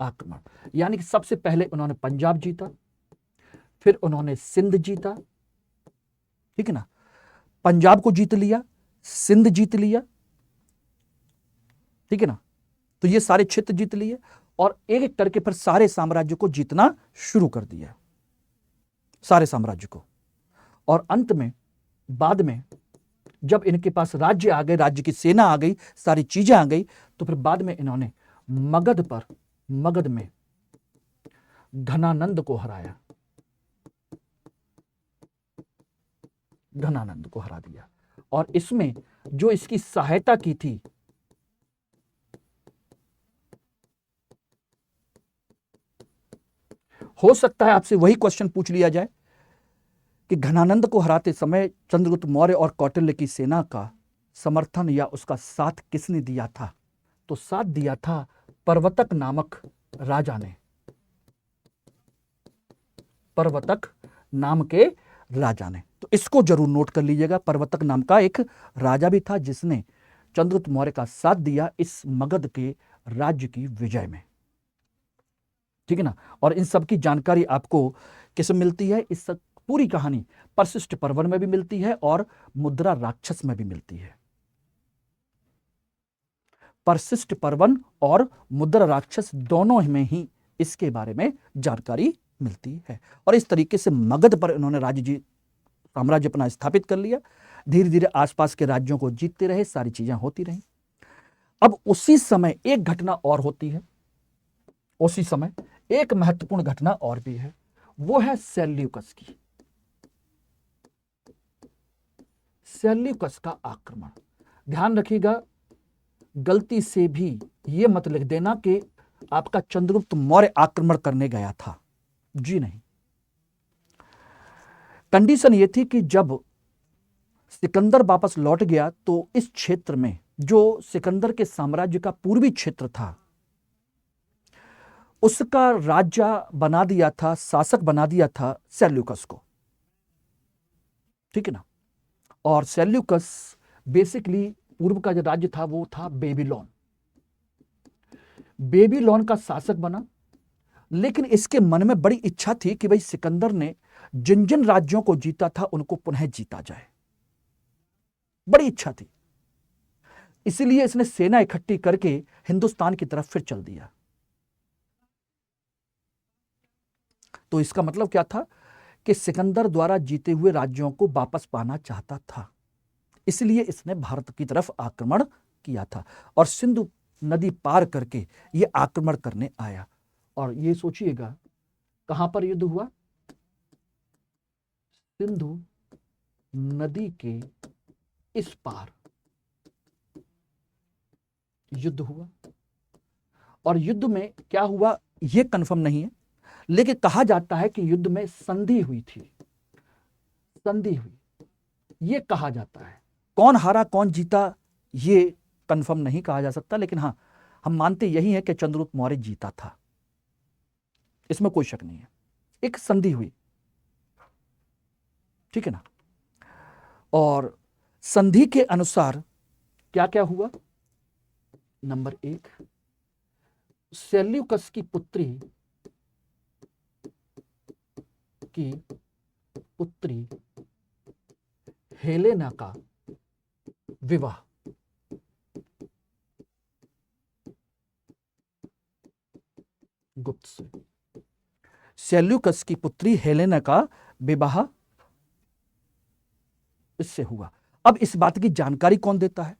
आक्रमण यानी कि सबसे पहले उन्होंने पंजाब जीता, फिर उन्होंने सिंध जीता, ठीक है ना। पंजाब को जीत लिया, सिंध जीत लिया, ठीक है ना। तो ये सारे क्षेत्र जीत लिए और एक एक करके फिर सारे साम्राज्य को जीतना शुरू कर दिया, सारे साम्राज्य को। और अंत में, बाद में, जब इनके पास राज्य आ गए, राज्य की सेना आ गई, सारी चीजें आ गई, तो फिर बाद में इन्होंने मगध में घनानंद को हराया, घनानंद को हरा दिया। और इसमें जो इसकी सहायता की थी, हो सकता है आपसे वही क्वेश्चन पूछ लिया जाए कि घनानंद को हराते समय चंद्रगुप्त मौर्य और कौटिल्य की सेना का समर्थन या उसका साथ किसने दिया था? तो साथ दिया था परवतक नामक राजा ने, परवतक नाम के राजा ने। तो इसको जरूर नोट कर लीजिएगा। परवतक नाम का एक राजा भी था जिसने चंद्रगुप्त मौर्य का साथ दिया इस मगध के राज्य की विजय में, ठीक है ना। और इन सब की जानकारी आपको किस मिलती है? इस सब पूरी कहानी परशिष्ट पर्वन में भी मिलती है और मुद्रा राक्षस में भी मिलती है। परशिष्ट पर्वन और मुद्रा राक्षस दोनों में ही इसके बारे में जानकारी मिलती है। और इस तरीके से मगध पर इन्होंने साम्राज्य अपना स्थापित कर लिया। धीरे धीरे आसपास के राज्यों को जीतते रहे, सारी चीजें होती रही। अब उसी समय एक घटना और होती है, उसी समय एक महत्वपूर्ण घटना और भी है, वो है सेल्यूकस की, सेल्यूकस का आक्रमण। ध्यान रखिएगा, गलती से भी यह मत लिख देना कि आपका चंद्रगुप्त मौर्य आक्रमण करने गया था, जी नहीं। कंडीशन यह थी कि जब सिकंदर वापस लौट गया तो इस क्षेत्र में जो सिकंदर के साम्राज्य का पूर्वी क्षेत्र था, उसका राजा बना दिया था, शासक बना दिया था सेल्यूकस को, ठीक है ना। और सेल्यूकस बेसिकली पूर्व का जो राज्य था वो था बेबीलोन। बेबीलोन का शासक बना, लेकिन इसके मन में बड़ी इच्छा थी कि भाई सिकंदर ने जिन जिन राज्यों को जीता था उनको पुनः जीता जाए, बड़ी इच्छा थी। इसलिए इसने सेना इकट्ठी करके हिंदुस्तान की तरफ फिर चल दिया। तो इसका मतलब क्या था कि सिकंदर द्वारा जीते हुए राज्यों को वापस पाना चाहता था, इसलिए इसने भारत की तरफ आक्रमण किया था और सिंधु नदी पार करके यह आक्रमण करने आया। और ये सोचिएगा कहां पर युद्ध हुआ? सिंधु नदी के इस पार युद्ध हुआ। और युद्ध में क्या हुआ यह कंफर्म नहीं है, लेकिन कहा जाता है कि युद्ध में संधि हुई थी, संधि हुई, यह कहा जाता है। कौन हारा कौन जीता ये कंफर्म नहीं कहा जा सकता, लेकिन हां, हम मानते यही है कि चंद्रगुप्त मौर्य जीता था, इसमें कोई शक नहीं है। एक संधि हुई, ठीक है ना। और संधि के अनुसार क्या क्या हुआ? नंबर एक, सेल्यूकस की पुत्री हेलेना का विवाह गुप्त से। सेल्यूकस की पुत्री हेलेना का विवाह इससे हुआ। अब इस बात की जानकारी कौन देता है?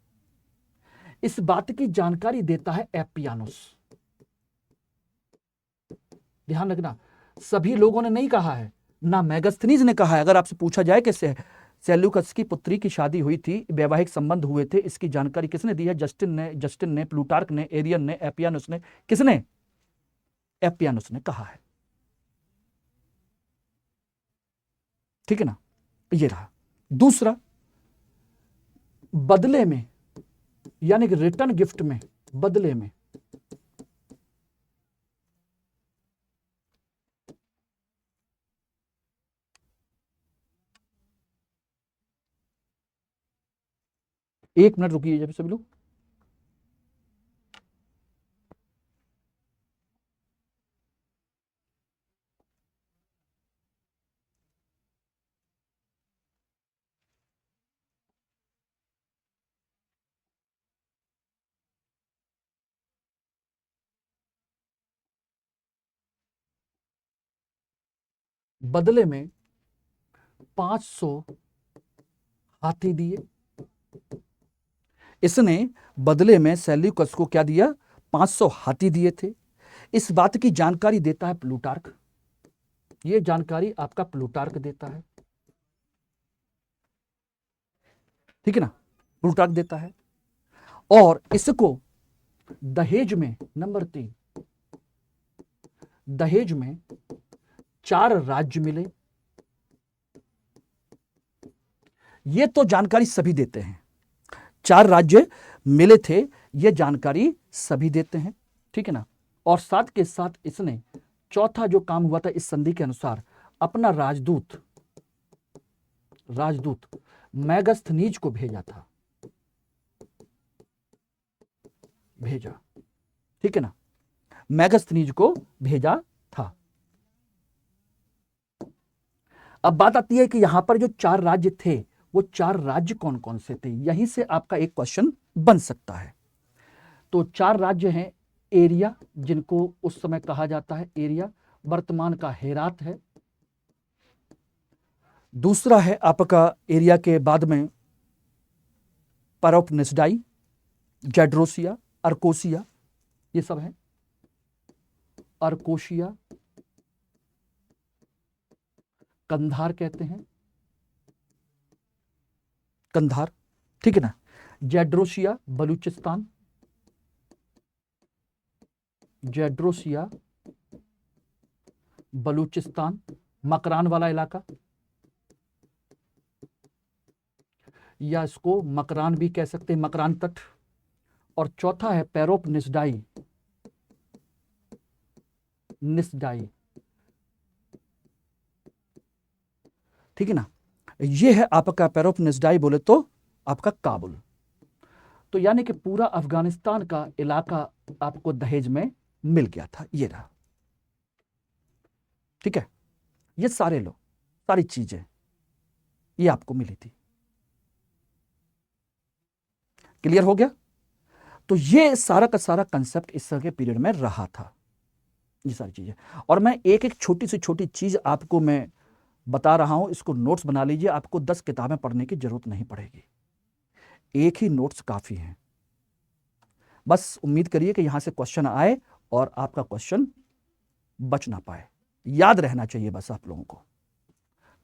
इस बात की जानकारी देता है एपियानुस। ध्यान रखना, सभी लोगों ने नहीं कहा है, ना मेगास्थनीज ने कहा है। अगर आपसे पूछा जाए कि सेल्यूकस की पुत्री की शादी हुई थी, वैवाहिक संबंध हुए थे, इसकी जानकारी किसने दी है? जस्टिन ने, प्लूटार्क ने, एरियन ने, एपियानुस ने। किसने? एपियानुस ने कहा है। ठीक है ना? ये रहा। दूसरा, बदले में, यानी कि रिटर्न गिफ्ट में, बदले में एक मिनट रुकिए जब सभी लोग। बदले में 500 हाथी दिए। इसने बदले में सेल्यूकस को क्या दिया? 500 हाथी दिए थे। इस बात की जानकारी देता है प्लूटार्क। यह जानकारी आपका प्लूटार्क देता है। ठीक है ना? प्लूटार्क देता है। और इसको दहेज में, नंबर 3, दहेज में 4 राज्य मिले। ये तो जानकारी सभी देते हैं। 4 राज्य मिले थे, ये जानकारी सभी देते हैं। ठीक है ना? और साथ के साथ इसने चौथा जो काम हुआ था इस संधि के अनुसार, अपना राजदूत मेगास्थनीज को भेजा था। भेजा, ठीक है ना? मेगास्थनीज को भेजा था। अब बात आती है कि यहां पर जो 4 राज्य थे, वो 4 राज्य कौन कौन से थे? यहीं से आपका एक क्वेश्चन बन सकता है। तो 4 राज्य हैं। एरिया, जिनको उस समय कहा जाता है एरिया, वर्तमान का हेरात है। दूसरा है आपका एरिया के बाद में पैरोपनिसडाई, जैड्रोसिया, अर्कोसिया, ये सब है। अर्कोशिया, कंधार कहते हैं, कंधार। ठीक है ना? जैड्रोसिया बलूचिस्तान, जैड्रोसिया बलूचिस्तान, मकरान वाला इलाका, या इसको मकरान भी कह सकते हैं, मकरान तट। और चौथा है पैरोपनिसडाई, निसडाई। ठीक है ना? ये है आपका पैरोपनिसडाई, बोले तो आपका काबुल। तो यानी कि पूरा अफगानिस्तान का इलाका आपको दहेज में मिल गया था। ये रहा। ठीक है? ये सारे लोग, सारी चीजें ये आपको मिली थी। क्लियर हो गया? तो ये सारा का सारा कंसेप्ट इस तरह के पीरियड में रहा था, ये सारी चीजें। और मैं एक एक छोटी से छोटी चीज आपको मैं बता रहा हूं, इसको नोट्स बना लीजिए। आपको 10 किताबें पढ़ने की जरूरत नहीं पड़ेगी, एक ही नोट्स काफी है। बस उम्मीद करिए कि यहां से क्वेश्चन आए और आपका क्वेश्चन बच ना पाए, याद रहना चाहिए बस आप लोगों को।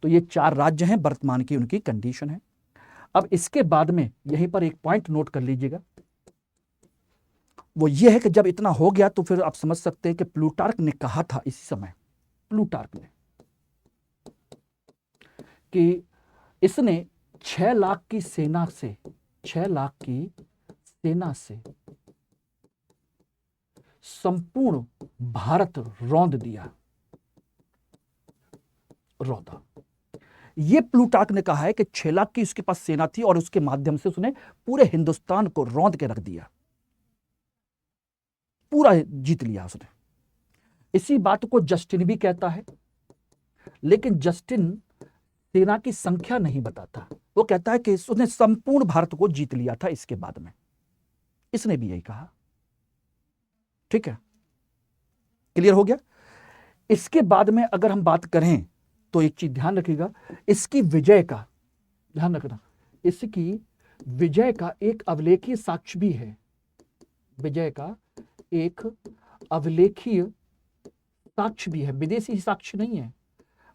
तो ये 4 राज्य हैं, वर्तमान की उनकी कंडीशन है। अब इसके बाद में यहीं पर एक पॉइंट नोट कर लीजिएगा, वो ये है कि जब इतना हो गया तो फिर आप समझ सकते हैं कि प्लूटार्क ने कहा था इसी समय, प्लूटार्क ने, कि इसने 6 लाख की सेना से, 6 लाख की सेना से संपूर्ण भारत रौंद दिया, रौदा। ये प्लूटार्क ने कहा है कि 6 लाख की उसके पास सेना थी और उसके माध्यम से उसने पूरे हिंदुस्तान को रौंद के रख दिया, पूरा जीत लिया उसने। इसी बात को जस्टिन भी कहता है, लेकिन जस्टिन सेना की संख्या नहीं बताता। वो कहता है कि उसने संपूर्ण भारत को जीत लिया था इसके बाद में। इसने भी यही कहा। ठीक है? क्लियर हो गया। इसके बाद में अगर हम बात करें तो एक चीज ध्यान रखिएगा, इसकी विजय का ध्यान रखना, इसकी विजय का एक अवलेखीय साक्ष्य भी है, विजय का एक अवलेखीय साक्ष्य भी है, विदेशी साक्ष्य नहीं है,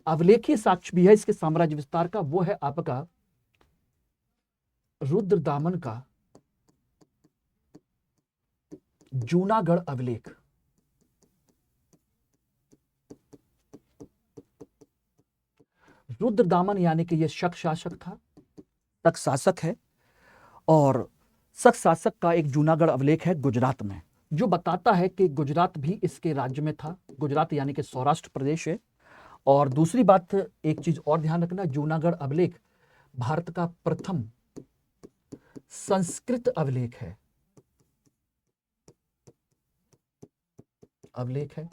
अवलेखीय साक्ष्य भी है इसके साम्राज्य विस्तार का। वो है आपका रुद्रदामन का जूनागढ़ अभिलेख। रुद्रदामन यानी कि यह शक शासक था, शक शासक है, और शक शासक का एक जूनागढ़ अभिलेख है गुजरात में, जो बताता है कि गुजरात भी इसके राज्य में था। गुजरात यानी कि सौराष्ट्र प्रदेश है। और दूसरी बात, एक चीज और ध्यान रखना, जूनागढ़ अभिलेख भारत का प्रथम संस्कृत अभिलेख है, अभिलेख है।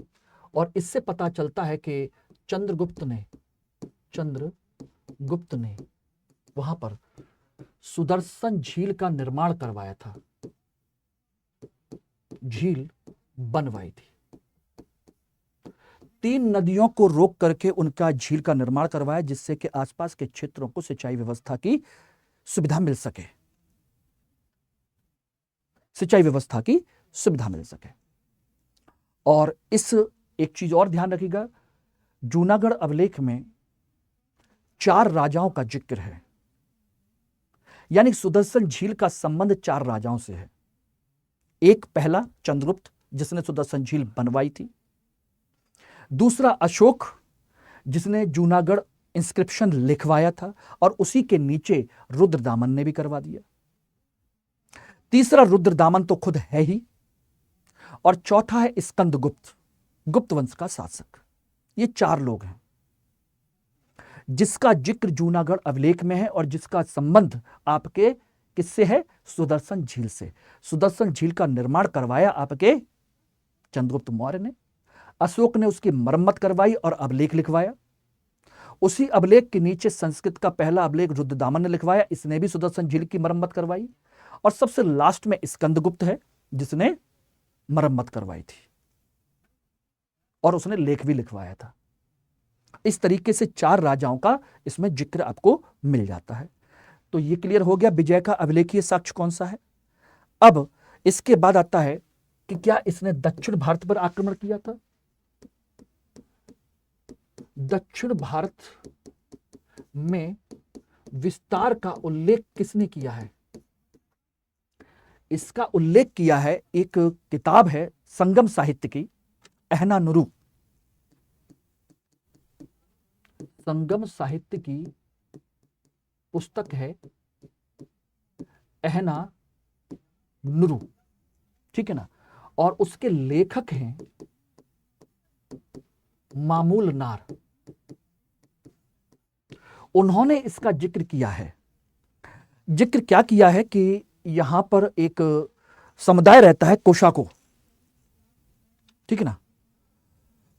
और इससे पता चलता है कि चंद्रगुप्त ने वहां पर सुदर्शन झील का निर्माण करवाया था, झील बनवाई थी। 3 नदियों को रोक करके उनका झील का निर्माण करवाया, जिससे कि आसपास के क्षेत्रों को सिंचाई व्यवस्था की सुविधा मिल सके, सिंचाई व्यवस्था की सुविधा मिल सके। और इस एक चीज और ध्यान रखिएगा, जूनागढ़ अभिलेख में 4 राजाओं का जिक्र है, यानी सुदर्शन झील का संबंध 4 राजाओं से है। एक पहला चंद्रगुप्त, जिसने सुदर्शन झील बनवाई थी। दूसरा अशोक, जिसने जूनागढ़ इंस्क्रिप्शन लिखवाया था, और उसी के नीचे रुद्रदामन ने भी करवा दिया। तीसरा रुद्रदामन तो खुद है ही, और चौथा है स्कंदगुप्त, गुप्त वंश का शासक। ये 4 लोग हैं जिसका जिक्र जूनागढ़ अभिलेख में है, और जिसका संबंध आपके किससे है? सुदर्शन झील से। सुदर्शन झील का निर्माण करवाया आपके चंद्रगुप्त मौर्य ने, अशोक ने उसकी मरम्मत करवाई और अभिलेख लिखवाया। उसी अभिलेख के नीचे संस्कृत का पहला अभिलेख रुद्रदामन ने लिखवाया, इसने भी सुदर्शन झील की मरम्मत करवाई। और सबसे लास्ट में स्कंदगुप्त है, जिसने मरम्मत करवाई थी और उसने लेख भी लिखवाया था। इस तरीके से 4 राजाओं का इसमें जिक्र आपको मिल जाता है। तो ये क्लियर हो गया विजय का अभिलेखीय साक्ष्य कौन सा है। अब इसके बाद आता है कि क्या इसने दक्षिण भारत पर आक्रमण किया था। दक्षिण भारत में विस्तार का उल्लेख किसने किया है? इसका उल्लेख किया है, एक किताब है संगम साहित्य की, अहनानुरू, संगम साहित्य की पुस्तक है अहनानुरू, ठीक है ना। और उसके लेखक हैं मामूल नार। उन्होंने इसका जिक्र किया है। जिक्र क्या किया है कि यहां पर एक समुदाय रहता है कोशाको, ठीक है ना।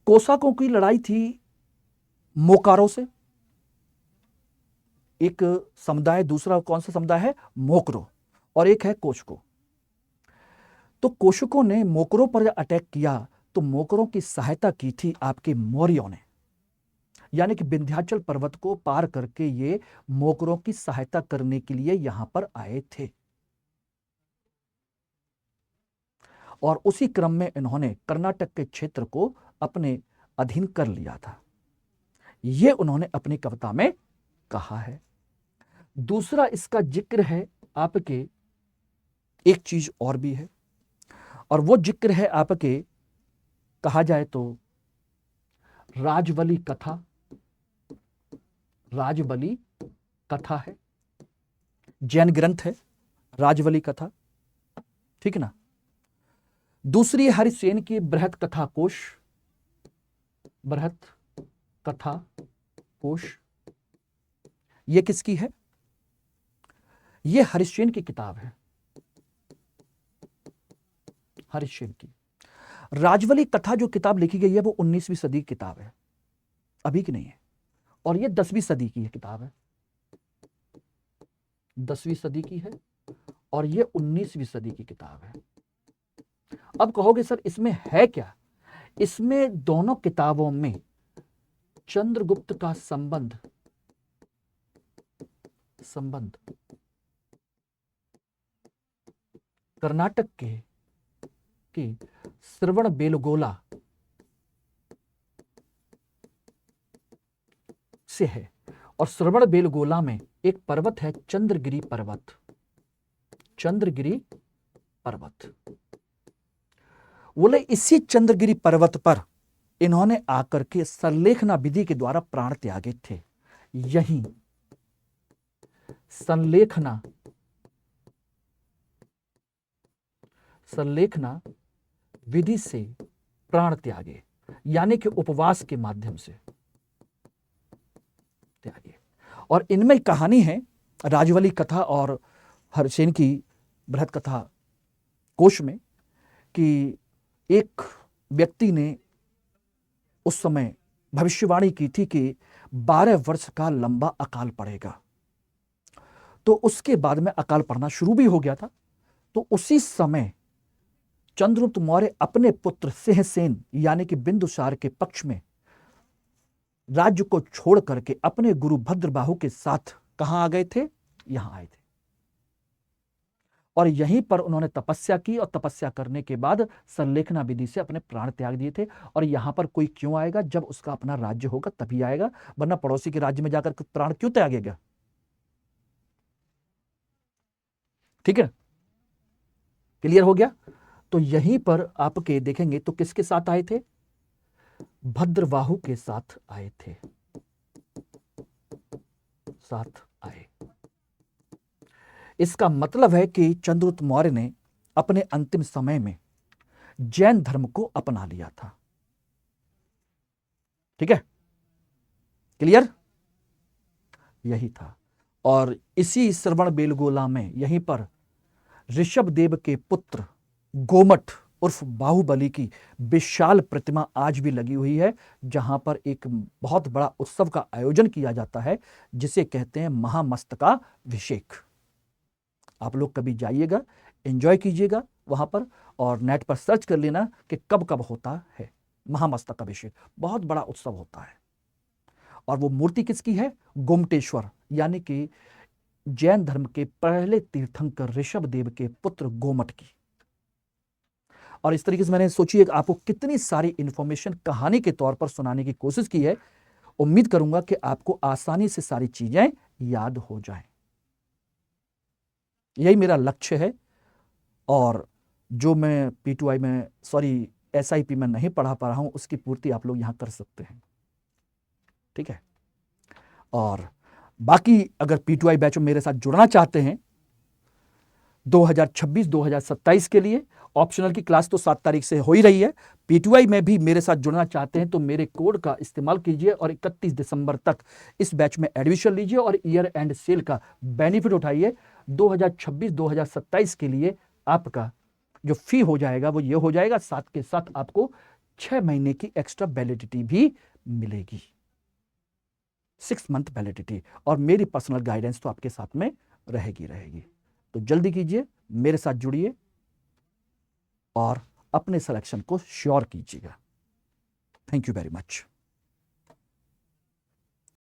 कोसाकों की लड़ाई थी मोकारों से। एक समुदाय, दूसरा कौन सा समुदाय है? मोकरो, और एक है कोशको। तो कोशकों ने मोकरों पर अटैक किया, तो मोकरों की सहायता की थी आपके मौर्यों ने, यानी कि विंध्याचल पर्वत को पार करके ये मोकरों की सहायता करने के लिए यहां पर आए थे। और उसी क्रम में इन्होंने कर्नाटक के क्षेत्र को अपने अधीन कर लिया था, यह उन्होंने अपनी कविता में कहा है। दूसरा इसका जिक्र है आपके, एक चीज और भी है, और वो जिक्र है आपके, कहा जाए तो राजबली कथा। राजबली कथा है, जैन ग्रंथ है राजबली कथा, ठीक है ना। दूसरी हरिसेन की बृहत कथा कोश, बृहत कथा कोश। यह किसकी है? यह हरिसेन की किताब है, हरिसेन की। राजबली कथा जो किताब लिखी गई है वो 19वीं सदी की किताब है, अभी की नहीं है। और यह 10वीं सदी की किताब है, 10वीं सदी की है, और यह 19वीं सदी की किताब है। अब कहोगे सर इसमें है क्या? इसमें दोनों किताबों में चंद्रगुप्त का संबंध कर्नाटक के श्रवणबेलगोला से है। और श्रवणबेलगोला में एक पर्वत है चंद्रगिरी पर्वत। बोले इसी चंद्रगिरी पर्वत पर इन्होंने आकर के संलेखना विधि के द्वारा प्राण त्यागे थे। यही संलेखना विधि से प्राण त्यागे, यानी कि उपवास के माध्यम से त्यागे। और इनमें कहानी है राजवली कथा और हरसेन की बृहत कथा कोश में कि एक व्यक्ति ने उस समय भविष्यवाणी की थी कि 12 वर्ष का लंबा अकाल पड़ेगा। तो उसके बाद में अकाल पड़ना शुरू भी हो गया था। तो उसी समय चंद्रगुप्त मौर्य अपने पुत्र सिंहसेन यानी कि बिंदुसार के पक्ष में राज्य को छोड़ करके अपने गुरु भद्रबाहु के साथ कहां आ गए थे? यहां आए थे। और यहीं पर उन्होंने तपस्या की और तपस्या करने के बाद संलेखना विधि से अपने प्राण त्याग दिए थे। और यहां पर कोई क्यों आएगा? जब उसका अपना राज्य होगा तभी आएगा, वरना पड़ोसी के राज्य में जाकर प्राण क्यों त्यागेगा? ठीक है, क्लियर हो गया? तो यहीं पर आपके देखेंगे तो किसके साथ आए थे? भद्रबाहु के साथ आए थे, इसका मतलब है कि चंद्रगुप्त मौर्य ने अपने अंतिम समय में जैन धर्म को अपना लिया था। ठीक है, क्लियर? यही था। और इसी श्रवणबेलगोला में यहीं पर ऋषभदेव के पुत्र गोमट उर्फ बाहुबली की विशाल प्रतिमा आज भी लगी हुई है, जहां पर एक बहुत बड़ा उत्सव का आयोजन किया जाता है जिसे कहते हैं महामस्तकाभिषेक। आप लोग कभी जाइएगा, एंजॉय कीजिएगा वहां पर, और नेट पर सर्च कर लेना कि कब कब होता है महामस्तकाभिषेक। बहुत बड़ा उत्सव होता है। और वो मूर्ति किसकी है? गोमटेश्वर, यानी कि जैन धर्म के पहले तीर्थंकर ऋषभदेव के पुत्र गोमट की। और इस तरीके से मैंने सोची कि आपको कितनी सारी इंफॉर्मेशन कहानी के तौर पर सुनाने की कोशिश की है। उम्मीद करूंगा कि आपको आसानी से सारी चीजें याद हो जाएं। यही मेरा लक्ष्य है। और जो मैं P2I में SIP में नहीं पढ़ा पा रहा हूं, उसकी पूर्ति आप लोग यहां कर सकते हैं। ठीक है, और बाकी अगर P2I बैच में मेरे साथ जुड़ना चाहते हैं 2026-2027 के लिए, ऑप्शनल की क्लास तो 7 तारीख से हो ही रही है। P2I में भी मेरे साथ जुड़ना चाहते हैं तो मेरे कोड का इस्तेमाल कीजिए और 31 दिसंबर तक इस बैच में एडमिशन लीजिए और ईयर एंड सेल का बेनिफिट उठाइए। 2026-2027 के लिए आपका जो फी हो जाएगा वो ये हो जाएगा, साथ के साथ आपको 6 महीने की एक्स्ट्रा वैलिडिटी भी मिलेगी, 6 मंथ वैलिडिटी, और मेरी पर्सनल गाइडेंस तो आपके साथ में रहेगी। तो जल्दी कीजिए, मेरे साथ जुड़िए और अपने सिलेक्शन को श्योर कीजिएगा। Thank you very much.